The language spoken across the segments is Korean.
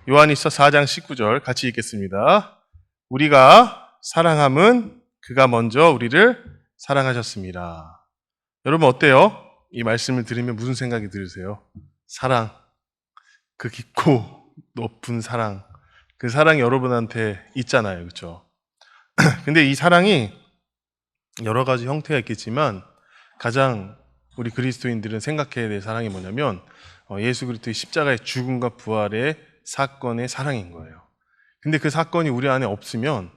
요한일서 4장 19절 같이 읽겠습니다. 우리가 사랑함은 그가 먼저 우리를 사랑하셨습니다. 여러분 어때요? 이 말씀을 들으면 무슨 생각이 들으세요? 사랑, 그 깊고 높은 사랑, 그 사랑이 여러분한테 있잖아요, 그렇죠? 근데 이 사랑이 여러 가지 형태가 있겠지만 가장 우리 그리스도인들은 생각해야 될 사랑이 뭐냐면 예수 그리스도의 십자가의 죽음과 부활의 사건의 사랑인 거예요. 근데 그 사건이 우리 안에 없으면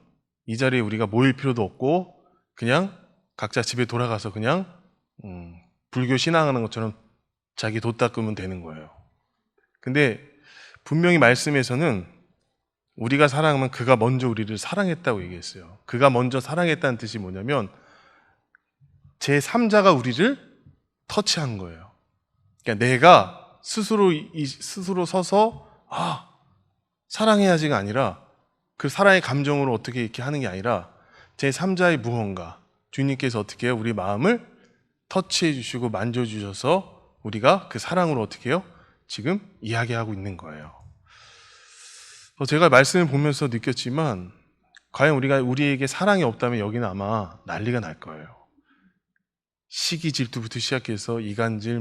이 자리에 우리가 모일 필요도 없고 그냥 각자 집에 돌아가서 그냥 불교 신앙하는 것처럼 자기 돛 닦으면 되는 거예요. 근데 분명히 말씀에서는 우리가 사랑하면 그가 먼저 우리를 사랑했다고 얘기했어요. 그가 먼저 사랑했다는 뜻이 뭐냐면 제3자가 우리를 터치한 거예요. 그러니까 내가 스스로 서서 사랑해야지가 아니라 그 사랑의 감정으로 어떻게 이렇게 하는 게 아니라 제3자의 무언가 주님께서 어떻게 해요? 우리 마음을 터치해 주시고 만져주셔서 우리가 그 사랑으로 어떻게 해요? 지금 이야기하고 있는 거예요. 제가 말씀을 보면서 느꼈지만 과연 우리에게 사랑이 없다면 여기는 아마 난리가 날 거예요. 시기 질투부터 시작해서 이간질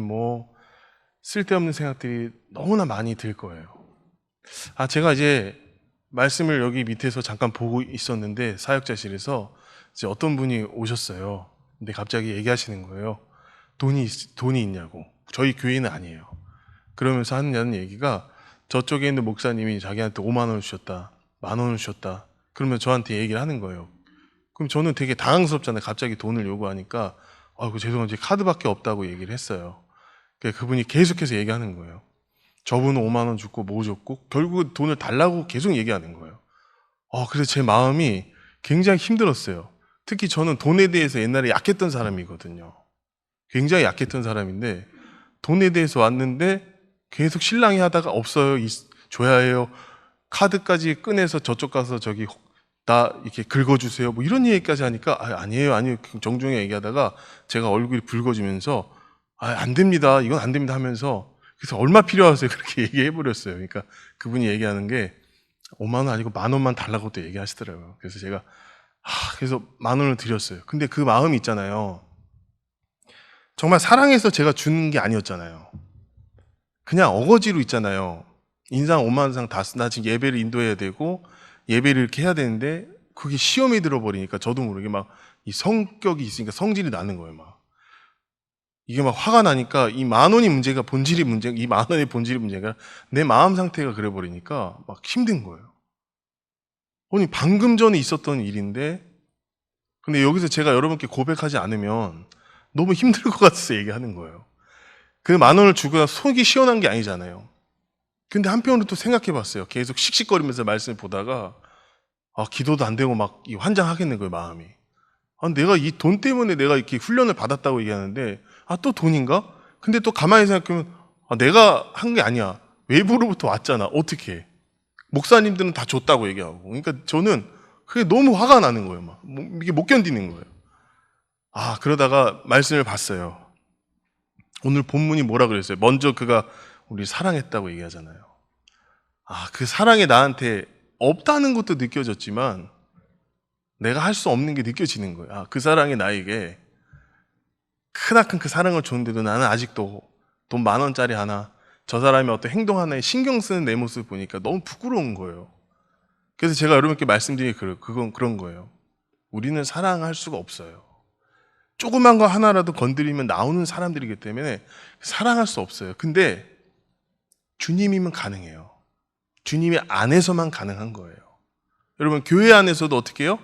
쓸데없는 생각들이 너무나 많이 들 거예요. 제가 이제 말씀을 여기 밑에서 잠깐 보고 있었는데 사역자실에서 이제 어떤 분이 오셨어요. 근데 갑자기 얘기하시는 거예요. 돈이 있냐고. 저희 교회는 아니에요. 그러면서 하는 얘기가 저쪽에 있는 목사님이 자기한테 5만 원을 주셨다. 10,000원을 주셨다. 그러면 저한테 얘기를 하는 거예요. 그럼 저는 되게 당황스럽잖아요. 갑자기 돈을 요구하니까 죄송한데 카드밖에 없다고 얘기를 했어요. 그분이 계속해서 얘기하는 거예요. 저분은 5만 원 줬고 뭐 줬고 결국 돈을 달라고 계속 얘기하는 거예요. 그래서 제 마음이 굉장히 힘들었어요. 특히 저는 돈에 대해서 옛날에 약했던 사람이거든요. 굉장히 약했던 사람인데 돈에 대해서 왔는데 계속 실랑이 하다가 없어요. 줘야 해요. 카드까지 꺼내서 저쪽 가서 나 이렇게 긁어주세요. 이런 얘기까지 하니까 아니에요. 정중히 얘기하다가 제가 얼굴이 붉어지면서 안 됩니다. 이건 안 됩니다 하면서 그래서 얼마 필요하세요? 그렇게 얘기해버렸어요. 그러니까 그분이 얘기하는 게 5만 원 아니고 10,000원만 달라고 또 얘기하시더라고요. 그래서 제가 그래서 10,000원을 드렸어요. 근데 그 마음이 있잖아요. 정말 사랑해서 제가 주는 게 아니었잖아요. 그냥 어거지로 있잖아요. 인상 5만 원 이상 다 쓴다. 지금 예배를 인도해야 되고 예배를 이렇게 해야 되는데 그게 시험이 들어버리니까 저도 모르게 이 성격이 있으니까 성질이 나는 거예요. 이게 화가 나니까 이 10,000원이 문제가 이 10,000원의 본질이 문제가 내 마음 상태가 그래버리니까 힘든 거예요. 방금 전에 있었던 일인데 근데 여기서 제가 여러분께 고백하지 않으면 너무 힘들 것 같아서 얘기하는 거예요. 그 10,000원을 주고 속이 시원한 게 아니잖아요. 근데 한편으로 또 생각해 봤어요. 계속 씩씩거리면서 말씀을 보다가 기도도 안 되고 환장하겠는 거예요, 마음이. 내가 이 돈 때문에 내가 이렇게 훈련을 받았다고 얘기하는데 또 돈인가? 근데 또 가만히 생각하면 내가 한 게 아니야. 외부로부터 왔잖아. 어떻게 해? 목사님들은 다 줬다고 얘기하고. 그러니까 저는 그게 너무 화가 나는 거예요. 이게 못 견디는 거예요. 그러다가 말씀을 봤어요. 오늘 본문이 뭐라 그랬어요? 먼저 그가 우리 사랑했다고 얘기하잖아요. 그 사랑이 나한테 없다는 것도 느껴졌지만 내가 할 수 없는 게 느껴지는 거예요. 그 사랑이 나에게 크나큰 그 사랑을 줬는데도 나는 아직도 돈 10,000원짜리 하나, 저 사람이 어떤 행동 하나에 신경 쓰는 내 모습을 보니까 너무 부끄러운 거예요. 그래서 제가 여러분께 말씀드린 그건 그런 거예요. 우리는 사랑할 수가 없어요. 조그만 거 하나라도 건드리면 나오는 사람들이기 때문에 사랑할 수 없어요. 근데 주님이면 가능해요. 주님의 안에서만 가능한 거예요. 여러분 교회 안에서도 어떻게 해요?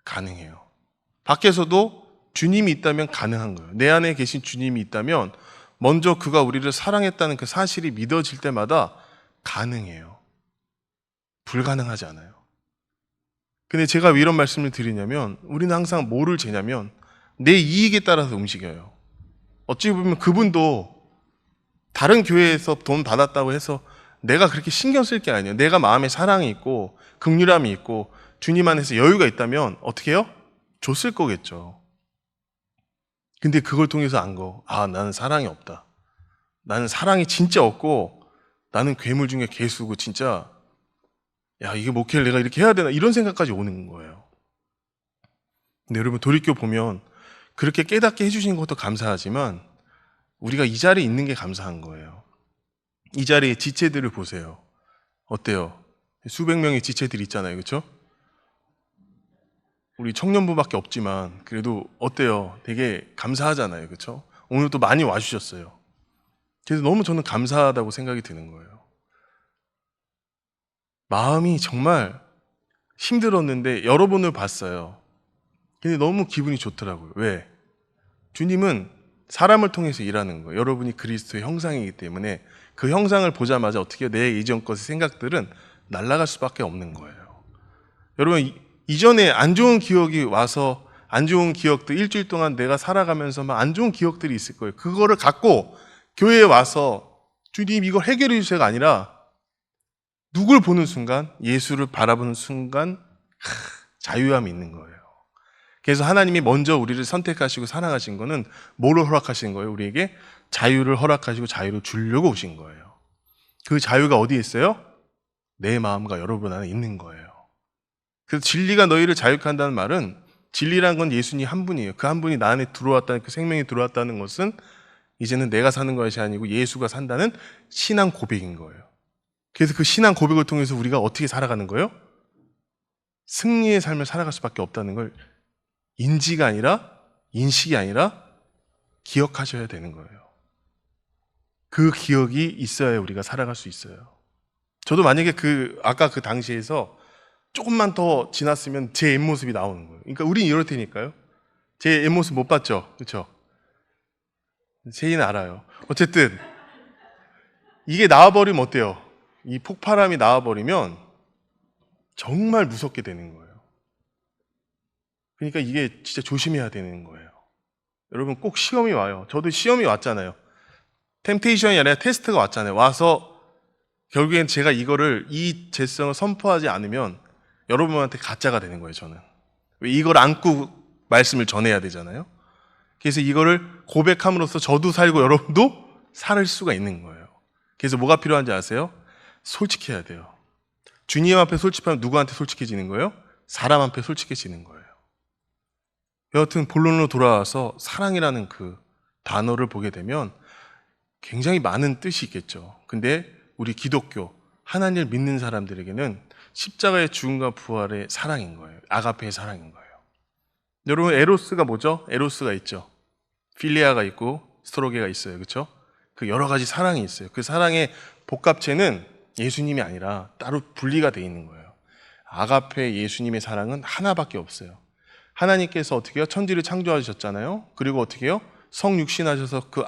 가능해요. 밖에서도 주님이 있다면 가능한 거예요. 내 안에 계신 주님이 있다면 먼저 그가 우리를 사랑했다는 그 사실이 믿어질 때마다 가능해요. 불가능하지 않아요. 근데 제가 왜 이런 말씀을 드리냐면 우리는 항상 뭐를 재냐면 내 이익에 따라서 움직여요. 어찌 보면 그분도 다른 교회에서 돈 받았다고 해서 내가 그렇게 신경 쓸 게 아니에요. 내가 마음에 사랑이 있고 긍휼함이 있고 주님 안에서 여유가 있다면 어떻게 해요? 줬을 거겠죠. 근데 그걸 통해서 나는 사랑이 없다. 나는 사랑이 진짜 없고 나는 괴물 중에 괴수고 진짜 야, 이게 목회를 내가 이렇게 해야 되나 이런 생각까지 오는 거예요. 근데 여러분 돌이켜 보면 그렇게 깨닫게 해주신 것도 감사하지만 우리가 이 자리에 있는 게 감사한 거예요. 이 자리에 지체들을 보세요. 어때요? 수백 명의 지체들이 있잖아요. 그렇죠? 우리 청년부밖에 없지만 그래도 어때요? 되게 감사하잖아요. 그렇죠? 오늘 또 많이 와주셨어요. 그래서 너무 저는 감사하다고 생각이 드는 거예요. 마음이 정말 힘들었는데 여러분을 봤어요. 근데 너무 기분이 좋더라고요. 왜? 주님은 사람을 통해서 일하는 거예요. 여러분이 그리스도의 형상이기 때문에 그 형상을 보자마자 어떻게 내 이전 것의 생각들은 날아갈 수밖에 없는 거예요. 여러분 이전에 안 좋은 기억이 와서 안 좋은 기억들 일주일 동안 내가 살아가면서 막 안 좋은 기억들이 있을 거예요. 그거를 갖고 교회에 와서 주님 이걸 해결해 주세요가 아니라 누굴 보는 순간 예수를 바라보는 순간 자유함이 있는 거예요. 그래서 하나님이 먼저 우리를 선택하시고 사랑하신 거는 뭐를 허락하신 거예요? 우리에게 자유를 허락하시고 자유를 주려고 오신 거예요. 그 자유가 어디에 있어요? 내 마음과 여러분 안에 있는 거예요. 그래서 진리가 너희를 자유케 한다는 말은 진리란 건 예수님 한 분이에요. 그 한 분이 나 안에 들어왔다는 그 생명이 들어왔다는 것은 이제는 내가 사는 것이 아니고 예수가 산다는 신앙 고백인 거예요. 그래서 그 신앙 고백을 통해서 우리가 어떻게 살아가는 거예요? 승리의 삶을 살아갈 수밖에 없다는 걸 인지가 아니라 인식이 아니라 기억하셔야 되는 거예요. 그 기억이 있어야 우리가 살아갈 수 있어요. 저도 만약에 아까 그 당시에서 조금만 더 지났으면 제 옛모습이 나오는 거예요. 그러니까 우린 이럴 테니까요. 제 옛모습 못 봤죠? 그렇죠? 제이는 알아요. 어쨌든 이게 나와버리면 어때요? 이 폭발함이 나와버리면 정말 무섭게 되는 거예요. 그러니까 이게 진짜 조심해야 되는 거예요. 여러분 꼭 시험이 와요. 저도 시험이 왔잖아요. 템테이션이 아니라 테스트가 왔잖아요. 와서 결국엔 제가 이 죄성을 선포하지 않으면 여러분한테 가짜가 되는 거예요. 저는 왜 이걸 안고 말씀을 전해야 되잖아요. 그래서 이거를 고백함으로써 저도 살고 여러분도 살 수가 있는 거예요. 그래서 뭐가 필요한지 아세요? 솔직해야 돼요. 주님 앞에 솔직하면 누구한테 솔직해지는 거예요? 사람 앞에 솔직해지는 거예요. 여하튼 본론으로 돌아와서 사랑이라는 그 단어를 보게 되면 굉장히 많은 뜻이 있겠죠. 근데 우리 기독교, 하나님을 믿는 사람들에게는 십자가의 죽음과 부활의 사랑인 거예요. 아가페의 사랑인 거예요. 여러분 에로스가 뭐죠? 에로스가 있죠. 필리아가 있고 스토로게가 있어요. 그렇죠? 그 여러 가지 사랑이 있어요. 그 사랑의 복합체는 예수님이 아니라 따로 분리가 돼 있는 거예요. 아가페 예수님의 사랑은 하나밖에 없어요. 하나님께서 어떻게 해요? 천지를 창조하셨잖아요. 그리고 어떻게 해요? 성육신하셔서 그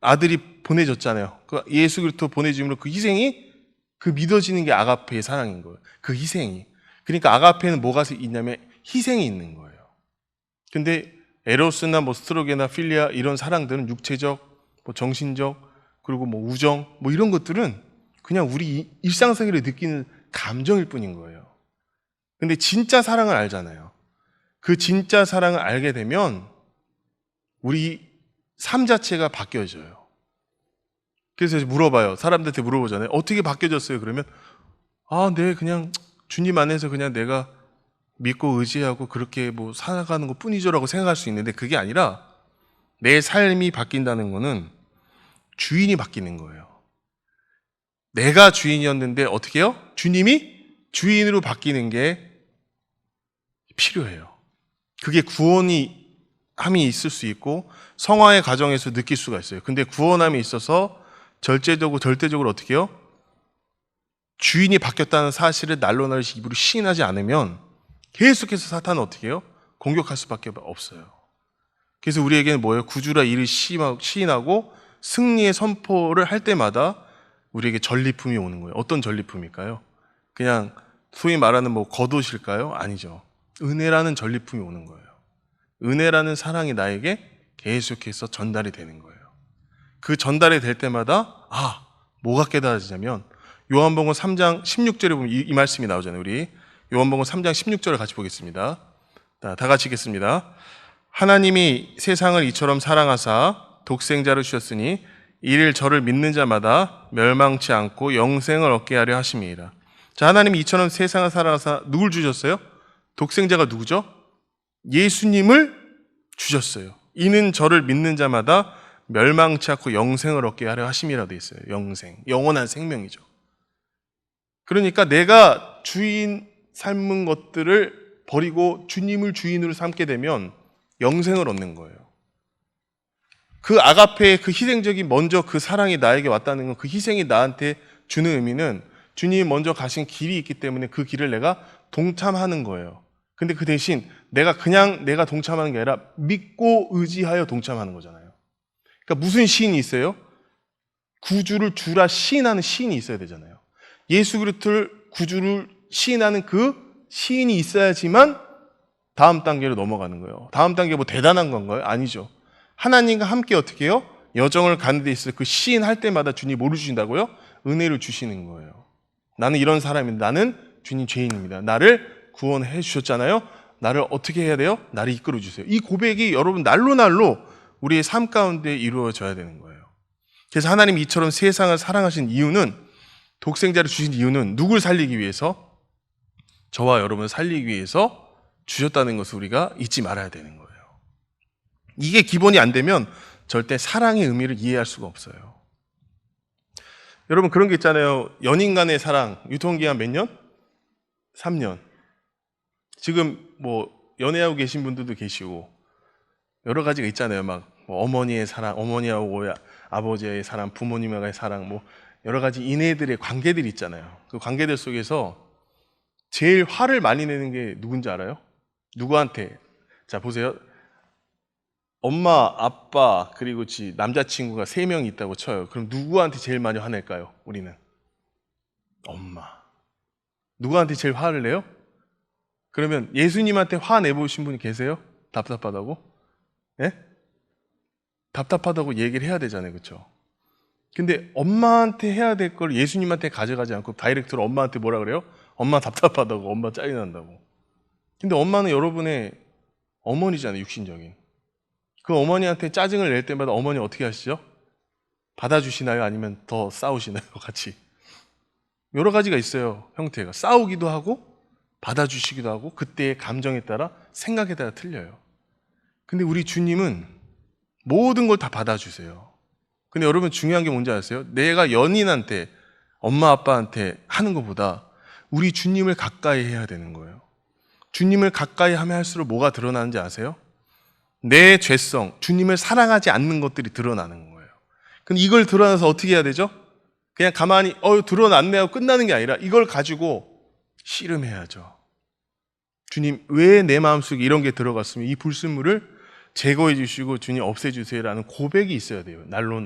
아들이 보내졌잖아요. 그 예수 그리스도 보내짐으로 그 희생이 그 믿어지는 게 아가페의 사랑인 거예요. 그 희생이. 그러니까 아가페는 뭐가 있냐면 희생이 있는 거예요. 근데 에로스나 스트로게나 필리아 이런 사랑들은 육체적, 정신적, 그리고 우정, 이런 것들은 그냥 우리 일상생활에 느끼는 감정일 뿐인 거예요. 근데 진짜 사랑을 알잖아요. 그 진짜 사랑을 알게 되면 우리 삶 자체가 바뀌어져요. 그래서 물어봐요. 사람들한테 물어보잖아요. 어떻게 바뀌어졌어요? 그러면 네, 그냥 주님 안에서 그냥 내가 믿고 의지하고 그렇게 살아가는 것 뿐이죠라고 생각할 수 있는데 그게 아니라 내 삶이 바뀐다는 거는 주인이 바뀌는 거예요. 내가 주인이었는데 어떻게 해요? 주님이 주인으로 바뀌는 게 필요해요. 그게 구원함이 있을 수 있고 성화의 과정에서 느낄 수가 있어요. 근데 구원함이 있어서 절대적으로 어떻게 해요? 주인이 바뀌었다는 사실을 날로 입으로 시인하지 않으면 계속해서 사탄은 어떻게 해요? 공격할 수밖에 없어요. 그래서 우리에게는 뭐예요? 구주라 이를 시인하고 승리의 선포를 할 때마다 우리에게 전리품이 오는 거예요. 어떤 전리품일까요? 그냥 소위 말하는 겉옷일까요? 아니죠. 은혜라는 전리품이 오는 거예요. 은혜라는 사랑이 나에게 계속해서 전달이 되는 거예요. 그 전달이 될 때마다 뭐가 깨달아지냐면 요한복음 3장 16절에 보면 이 말씀이 나오잖아요. 우리 요한복음 3장 16절을 같이 보겠습니다. 다 같이 읽겠습니다. 하나님이 세상을 이처럼 사랑하사 독생자를 주셨으니 이를 저를 믿는 자마다 멸망치 않고 영생을 얻게 하려 하심이라. 자, 하나님이 이처럼 세상을 살아가사 누굴 주셨어요? 독생자가 누구죠? 예수님을 주셨어요. 이는 저를 믿는 자마다 멸망치 않고 영생을 얻게 하려 하심이라 되어 있어요. 영생, 영원한 생명이죠. 그러니까 내가 주인 삶은 것들을 버리고 주님을 주인으로 삼게 되면 영생을 얻는 거예요. 그 아가페의 그 희생적인 먼저 그 사랑이 나에게 왔다는 건, 그 희생이 나한테 주는 의미는 주님이 먼저 가신 길이 있기 때문에 그 길을 내가 동참하는 거예요. 근데 그 대신 내가 그냥 내가 동참하는 게 아니라 믿고 의지하여 동참하는 거잖아요. 그러니까 무슨 시인이 있어요? 구주를 주라 시인하는 시인이 있어야 되잖아요. 예수 그리스도를 구주를 시인하는 그 시인이 있어야지만 다음 단계로 넘어가는 거예요. 다음 단계 뭐 대단한 건가요? 아니죠. 하나님과 함께 어떻게 해요? 여정을 가는 데 있어서 그 시인할 때마다 주님이 뭐를 주신다고요? 은혜를 주시는 거예요. 나는 이런 사람입니다. 나는 주님 죄인입니다. 나를 구원해 주셨잖아요. 나를 어떻게 해야 돼요? 나를 이끌어 주세요. 이 고백이 여러분 날로 우리의 삶 가운데 이루어져야 되는 거예요. 그래서 하나님이 이처럼 세상을 사랑하신 이유는, 독생자를 주신 이유는 누굴 살리기 위해서? 저와 여러분을 살리기 위해서 주셨다는 것을 우리가 잊지 말아야 되는 거예요. 이게 기본이 안 되면 절대 사랑의 의미를 이해할 수가 없어요. 여러분 그런 게 있잖아요. 연인 간의 사랑, 유통기한 몇 년? 3년. 지금 뭐 연애하고 계신 분들도 계시고 여러 가지가 있잖아요. 막 뭐 어머니의 사랑, 어머니하고 아버지의 사랑, 부모님과의 사랑, 뭐 여러 가지 이네들의 관계들이 있잖아요. 그 관계들 속에서 제일 화를 많이 내는 게 누군지 알아요? 누구한테? 자 보세요. 엄마, 아빠, 그리고 남자친구가 3명이 있다고 쳐요. 그럼 누구한테 제일 많이 화낼까요? 우리는 엄마. 누구한테 제일 화를 내요? 그러면 예수님한테 화 내보신 분이 계세요? 답답하다고? 예? 답답하다고 얘기를 해야 되잖아요. 그렇죠? 근데 엄마한테 해야 될 걸 예수님한테 가져가지 않고 다이렉트로 엄마한테 뭐라 그래요? 엄마 답답하다고, 엄마 짜증난다고. 근데 엄마는 여러분의 어머니잖아요. 육신적인. 그 어머니한테 짜증을 낼 때마다 어머니 어떻게 하시죠? 받아주시나요? 아니면 더 싸우시나요? 같이. 여러 가지가 있어요. 형태가. 싸우기도 하고 받아주시기도 하고 그때의 감정에 따라 생각에 따라 틀려요. 근데 우리 주님은 모든 걸 다 받아주세요. 근데 여러분 중요한 게 뭔지 아세요? 내가 연인한테, 엄마 아빠한테 하는 것보다 우리 주님을 가까이 해야 되는 거예요. 주님을 가까이 하면 할수록 뭐가 드러나는지 아세요? 내 죄성, 주님을 사랑하지 않는 것들이 드러나는 거예요. 근데 이걸 드러나서 어떻게 해야 되죠? 그냥 가만히 드러났네 하고 끝나는 게 아니라 이걸 가지고 씨름해야죠. 주님, 왜 내 마음속에 이런 게 들어갔으면 이 불순물을 제거해 주시고 주님 없애주세요라는 고백이 있어야 돼요. 날로.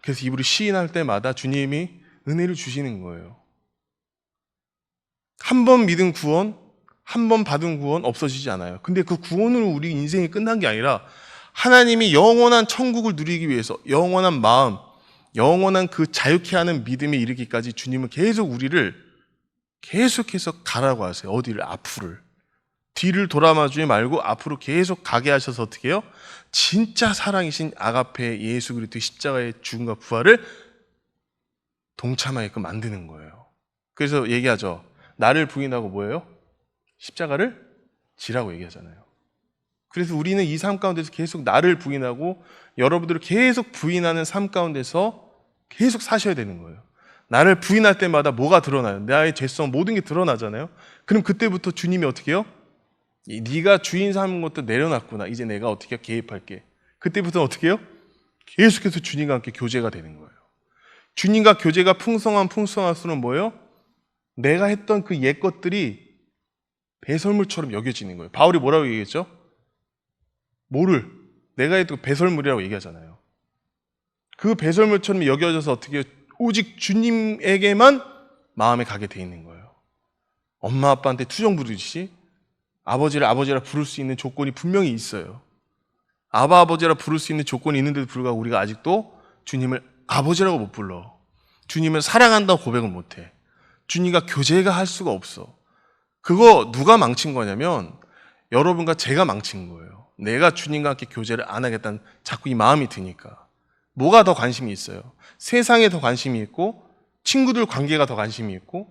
그래서 이불을 시인할 때마다 주님이 은혜를 주시는 거예요. 한 번 믿은 구원, 한 번 받은 구원 없어지지 않아요. 근데 그 구원으로 우리 인생이 끝난 게 아니라 하나님이 영원한 천국을 누리기 위해서 영원한 마음, 영원한 그 자유케 하는 믿음에 이르기까지 주님은 계속 우리를 계속해서 가라고 하세요. 어디를? 앞으로를. 뒤를 돌아마주지 말고 앞으로 계속 가게 하셔서 어떻게 해요? 진짜 사랑이신 아가페 예수 그리스도의 십자가의 죽음과 부활을 동참하게끔 만드는 거예요. 그래서 얘기하죠. 나를 부인하고 뭐예요? 십자가를 지라고 얘기하잖아요. 그래서 우리는 이 삶 가운데서 계속 나를 부인하고 여러분들을 계속 부인하는 삶 가운데서 계속 사셔야 되는 거예요. 나를 부인할 때마다 뭐가 드러나요? 나의 죄성 모든 게 드러나잖아요. 그럼 그때부터 주님이 어떻게 해요? 네가 주인 삼은 것도 내려놨구나. 이제 내가 어떻게 개입할게. 그때부터 어떻게 해요? 계속해서 주님과 함께 교제가 되는 거예요. 주님과 교제가 풍성할수록 뭐예요? 내가 했던 그 옛 것들이 배설물처럼 여겨지는 거예요. 바울이 뭐라고 얘기했죠? 뭐를? 내가 했던 배설물이라고 얘기하잖아요. 그 배설물처럼 여겨져서 어떻게 해요? 오직 주님에게만 마음에 가게 돼 있는 거예요. 엄마 아빠한테 투정 부르듯이 아버지를 아버지라 부를 수 있는 조건이 분명히 있어요. 아버지라 부를 수 있는 조건이 있는데도 불구하고 우리가 아직도 주님을 아버지라고 못 불러. 주님을 사랑한다고 고백을 못 해. 주님과 교제가 할 수가 없어. 그거 누가 망친 거냐면 여러분과 제가 망친 거예요. 내가 주님과 함께 교제를 안 하겠다는 자꾸 이 마음이 드니까. 뭐가 더 관심이 있어요? 세상에 더 관심이 있고 친구들 관계가 더 관심이 있고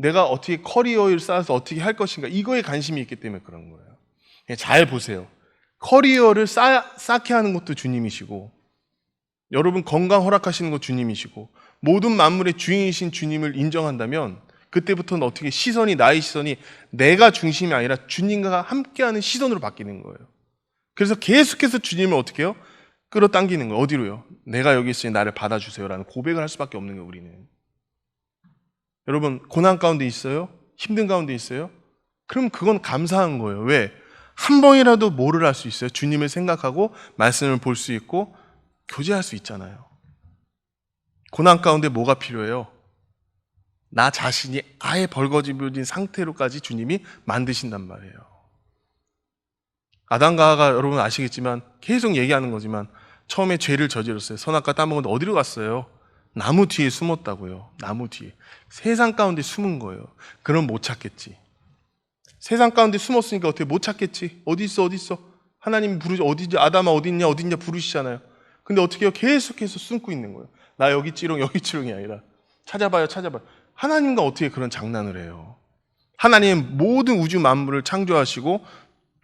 내가 어떻게 커리어를 쌓아서 어떻게 할 것인가, 이거에 관심이 있기 때문에 그런 거예요. 잘 보세요. 커리어를 쌓게 하는 것도 주님이시고, 여러분 건강 허락하시는 것 주님이시고, 모든 만물의 주인이신 주님을 인정한다면 그때부터는 어떻게 시선이, 나의 시선이 내가 중심이 아니라 주님과 함께하는 시선으로 바뀌는 거예요. 그래서 계속해서 주님을 어떻게 해요? 끌어당기는 거예요. 어디로요? 내가 여기 있으니 나를 받아주세요라는 고백을 할 수밖에 없는 거예요, 우리는. 여러분, 고난 가운데 있어요? 힘든 가운데 있어요? 그럼 그건 감사한 거예요. 왜? 한 번이라도 뭐를 할 수 있어요? 주님을 생각하고 말씀을 볼 수 있고 교제할 수 있잖아요. 고난 가운데 뭐가 필요해요? 나 자신이 아예 벌거벗은 상태로까지 주님이 만드신단 말이에요. 아담과 하와가 여러분 아시겠지만 계속 얘기하는 거지만 처음에 죄를 저질렀어요. 선악과 따먹었는데 어디로 갔어요? 나무 뒤에 숨었다고요. 나무 뒤에. 세상 가운데 숨은 거예요. 그럼 못 찾겠지. 세상 가운데 숨었으니까 어떻게 못 찾겠지? 어디 있어? 어디 있어? 하나님이 부르죠. 어디지? 아담아 어디 있냐? 어디 있냐? 부르시잖아요. 근데 어떻게 해요? 계속해서 숨고 있는 거예요. 나 여기 찌롱 여기 찌롱이 아니라 찾아봐요. 찾아봐요. 하나님과 어떻게 그런 장난을 해요? 하나님 모든 우주 만물을 창조하시고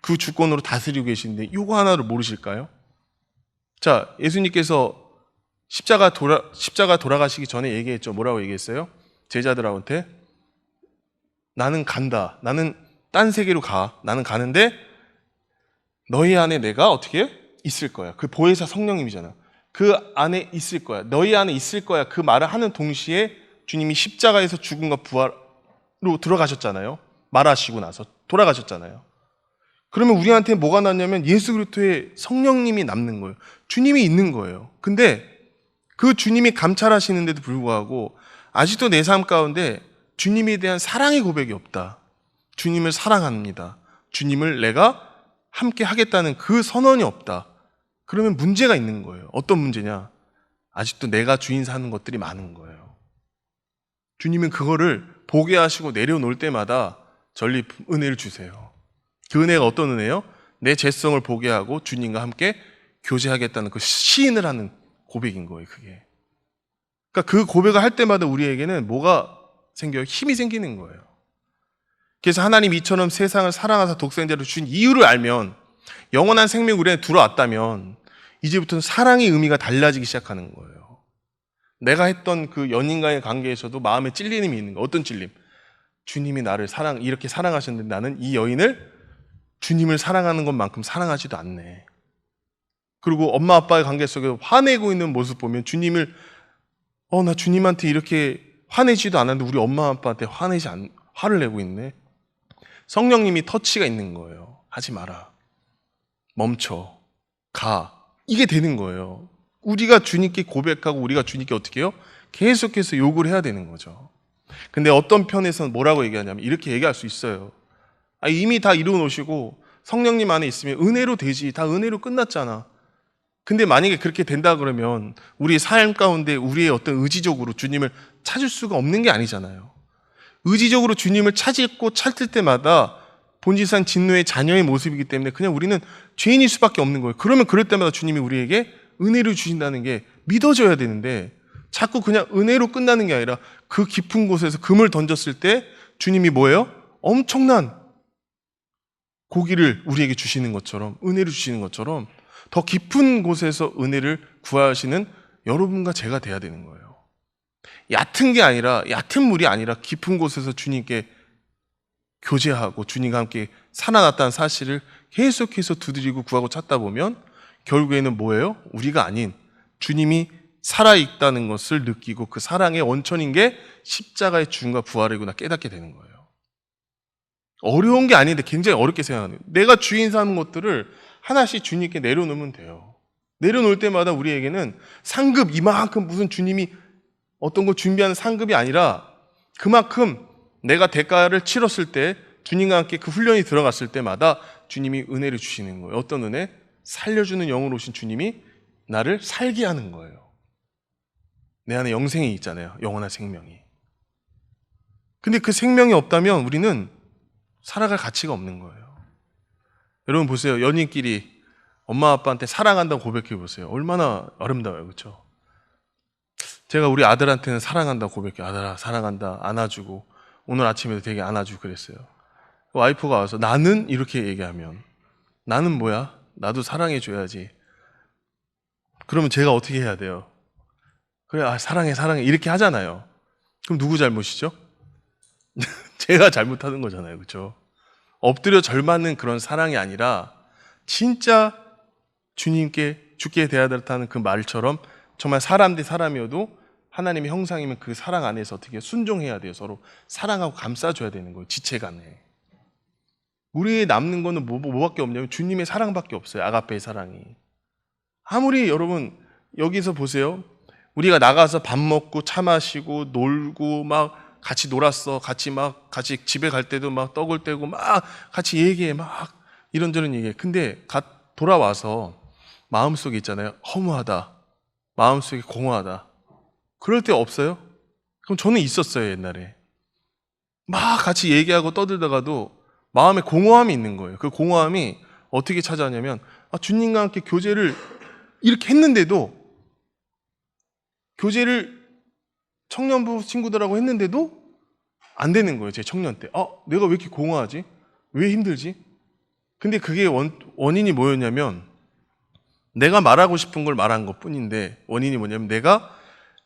그 주권으로 다스리고 계신데 이거 하나를 모르실까요? 자, 예수님께서 십자가 돌아가시기 전에 얘기했죠. 뭐라고 얘기했어요? 제자들한테 나는 간다. 나는 딴 세계로 가. 나는 가는데 너희 안에 내가 어떻게 있을 거야. 그 보혜사 성령님이잖아. 그 안에 있을 거야. 너희 안에 있을 거야. 그 말을 하는 동시에 주님이 십자가에서 죽음과 부활로 들어가셨잖아요. 말하시고 나서 돌아가셨잖아요. 그러면 우리한테 뭐가 남냐면 예수 그리스도의 성령님이 남는 거예요. 주님이 있는 거예요. 근데 그 주님이 감찰하시는데도 불구하고 아직도 내 삶 가운데 주님에 대한 사랑의 고백이 없다. 주님을 사랑합니다. 주님을 내가 함께 하겠다는 그 선언이 없다. 그러면 문제가 있는 거예요. 어떤 문제냐? 아직도 내가 주인 사는 것들이 많은 거예요. 주님은 그거를 보게 하시고 내려놓을 때마다 전리 은혜를 주세요. 그 은혜가 어떤 은혜예요? 내 죄성을 보게 하고 주님과 함께 교제하겠다는 그 시인을 하는 고백인 거예요, 그게. 그러니까 그 고백을 할 때마다 우리에게는 뭐가 생겨요? 힘이 생기는 거예요. 그래서 하나님 이처럼 세상을 사랑하사 독생자를 주신 이유를 알면, 영원한 생명이 우리 안에 들어왔다면 이제부터는 사랑의 의미가 달라지기 시작하는 거예요. 내가 했던 그 연인과의 관계에서도 마음에 찔림이 있는 거예요. 어떤 찔림? 주님이 나를 이렇게 사랑하셨는데 나는 이 여인을 주님을 사랑하는 것만큼 사랑하지도 않네. 그리고 엄마 아빠의 관계 속에 화내고 있는 모습 보면 주님을 나 주님한테 이렇게 화내지도 않았는데 우리 엄마 아빠한테 화를 내고 있네. 성령님이 터치가 있는 거예요. 하지 마라. 멈춰. 가. 이게 되는 거예요. 우리가 주님께 고백하고 우리가 주님께 어떻게 해요? 계속해서 요구를 해야 되는 거죠. 근데 어떤 편에서는 뭐라고 얘기하냐면 이렇게 얘기할 수 있어요. 이미 다 이루어 놓으시고 성령님 안에 있으면 은혜로 되지. 다 은혜로 끝났잖아. 근데 만약에 그렇게 된다 그러면 우리의 삶 가운데 우리의 어떤 의지적으로 주님을 찾을 수가 없는 게 아니잖아요. 의지적으로 주님을 찾을 때마다 본질상 진노의 자녀의 모습이기 때문에 그냥 우리는 죄인일 수밖에 없는 거예요. 그러면 그럴 때마다 주님이 우리에게 은혜를 주신다는 게 믿어져야 되는데 자꾸 그냥 은혜로 끝나는 게 아니라 그 깊은 곳에서 금을 던졌을 때 주님이 뭐예요? 엄청난 고기를 우리에게 주시는 것처럼, 은혜를 주시는 것처럼 더 깊은 곳에서 은혜를 구하시는 여러분과 제가 돼야 되는 거예요. 얕은 물이 아니라 깊은 곳에서 주님께 교제하고 주님과 함께 살아났다는 사실을 계속해서 두드리고 구하고 찾다 보면 결국에는 뭐예요? 우리가 아닌 주님이 살아있다는 것을 느끼고 그 사랑의 원천인 게 십자가의 죽음과 부활이구나 깨닫게 되는 거예요. 어려운 게 아닌데 굉장히 어렵게 생각하는 거예요. 내가 주인 사는 것들을 하나씩 주님께 내려놓으면 돼요. 내려놓을 때마다 우리에게는 상급 이만큼 무슨 주님이 어떤 거 준비하는 상급이 아니라 그만큼 내가 대가를 치렀을 때 주님과 함께 그 훈련이 들어갔을 때마다 주님이 은혜를 주시는 거예요. 어떤 은혜? 살려주는 영으로 오신 주님이 나를 살게 하는 거예요. 내 안에 영생이 있잖아요. 영원한 생명이. 근데 그 생명이 없다면 우리는 살아갈 가치가 없는 거예요. 여러분 보세요. 연인끼리 엄마 아빠한테 사랑한다고 고백해 보세요. 얼마나 아름다워요. 그렇죠? 제가 우리 아들한테는 사랑한다고 고백해요. 아들아 사랑한다. 안아주고 오늘 아침에도 되게 안아주고 그랬어요. 와이프가 와서 나는 이렇게 얘기하면 나는 뭐야? 나도 사랑해줘야지. 그러면 제가 어떻게 해야 돼요? 그래, 사랑해 이렇게 하잖아요. 그럼 누구 잘못이죠? 제가 잘못하는 거잖아요. 그렇죠? 엎드려 절맞는 그런 사랑이 아니라 진짜 주님께 주께 대해야 된다는 그 말처럼 정말 사람 대 사람이어도 하나님의 형상이면 그 사랑 안에서 어떻게 순종해야 돼요. 서로 사랑하고 감싸줘야 되는 거예요. 지체간에. 우리에 남는 거는 뭐밖에 없냐면 주님의 사랑밖에 없어요. 아가페의 사랑이. 아무리 여러분 여기서 보세요. 우리가 나가서 밥 먹고 차 마시고 놀고 막 같이 놀았어. 같이 집에 갈 때도 막 떡을 떼고 막 같이 얘기해. 막 이런저런 얘기해. 근데 돌아와서 마음속에 있잖아요. 허무하다. 마음속에 공허하다. 그럴 때 없어요? 그럼 저는 있었어요. 옛날에. 막 같이 얘기하고 떠들다가도 마음에 공허함이 있는 거예요. 그 공허함이 어떻게 찾아왔냐면 주님과 함께 교제를 이렇게 했는데도 교제를 청년부 친구들하고 했는데도 안 되는 거예요. 제 청년 때. 내가 왜 이렇게 공허하지? 왜 힘들지? 근데 그게 원인이 뭐였냐면 내가 말하고 싶은 걸 말한 것 뿐인데 원인이 뭐냐면 내가